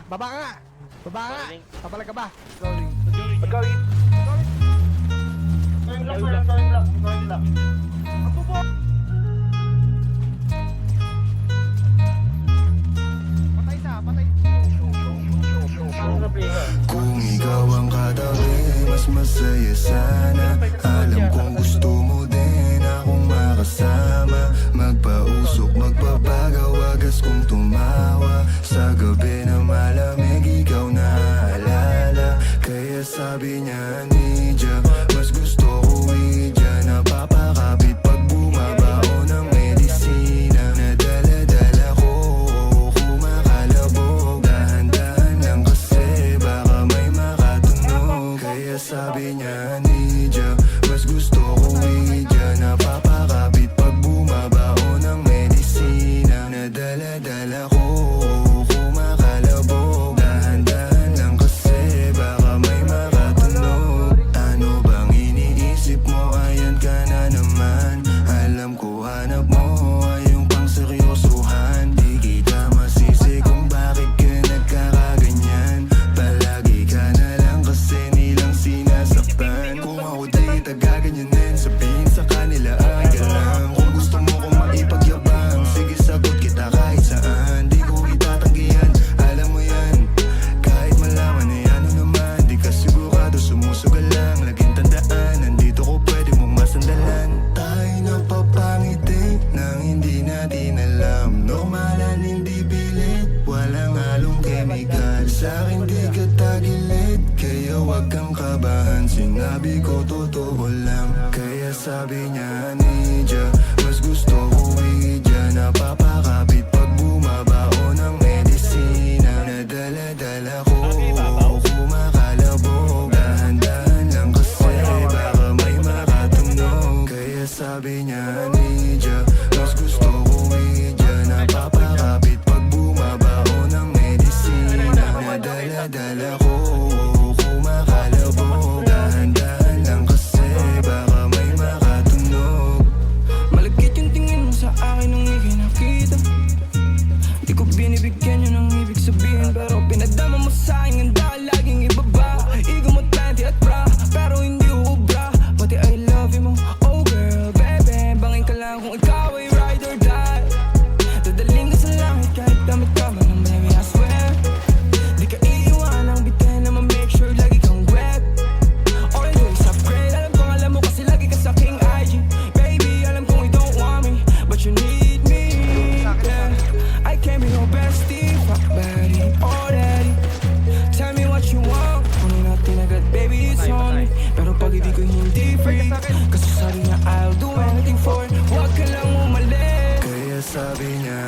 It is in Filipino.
Baba ka nga! Baba ka nga! Papalag ka ba? Pagkawin. Gawin lang. Patay isa, patay. Kung ikaw ang katabi, mas masaya sana. Alam kong gusto mo din akong makasama. Magpausok, magpapagaw, wagas kong tumawa. Sa gabi na malamig, ikaw naaalala. Kaya sabi niya, Nidya, mas gusto ko Idya. Napapakapit pag bumabao ng medisina. Nadala-dala ko, kumakalabog. Dahan-dahan lang kasi baka may makatunog. Kaya sabi niya, Nidya, mas gusto ko Idya. Napapakapit pag bumabao ng medisina. Nadala-dala ko, kumakalabog. Dahan-dahan lang kasi baka may makatunog. Ano bang iniisip mo? Ayan ka na naman. Alam ko hanap mo ay yung pang seryosohan. Di kita masisi kung bakit ka nagkakaganyan. Palagi ka na lang kasi nilang sinasaktan. Kung ako di kita gaganyanin, sabihin sa kanila ay ka lang. Kung gusto mo kong maipagyabang, sige sagot kita kahit saan. Di ko itatanggihan, alam mo yan. Kahit malaman ay ano naman, di ka sigurado, sumusugal lang. Laging tandaan, nandito ko pwede mong masandalan. Tayo napapangiti nang hindi natin alam. Normalan, hindi pilit, walang halong chemical. Sa'kin di ka tagilid, kaya wag kang kabahan. Sinabi ko totoo lang, kaya sabi niya, Nidya, mas gusto ko Idya. Napapakapit pag bumabao ng medisina. Nadala-dala ko, kumakalabog. Dahan-dahan lang kasi baka may makatunog. Kaya sabi niya, Nidya, mas gusto ko Idya. Napapakapit pag bumabao ng medisina. Nadala-dala ko, kumakalabog. Dahan-dahan lang kasi baka may makatunog. Malagkit yung tingin mo sa akin nung ikay nakita. Di ko binibigyan yun ang ibig sabihin, pero pinadama mo sa akin ang dahil laging ibaba. Ego mo 20 at bra, pero hindi uubra. Pati I love you mo, oh girl, baby. Bangin ka lang kung ikaw ay ride or die. Dadaling ka sa langit kahit damit ka man ng baby, I swear. Di ka iiwanang bitin na ma-make sure lagi kang wet. Always upgrade, alam mo kasi lagi ka sa aking IG. Baby, alam kong you don't want me, but you need me, yeah. I can't be your bestie, fuck buddy, already. Tell me what you want, kunin natin agad, baby, it's on me. Pero pag hindi ko hindi free, kasi sabi niya I'll do anything for it. Huwag ka lang umalis. Kaya sabi niya,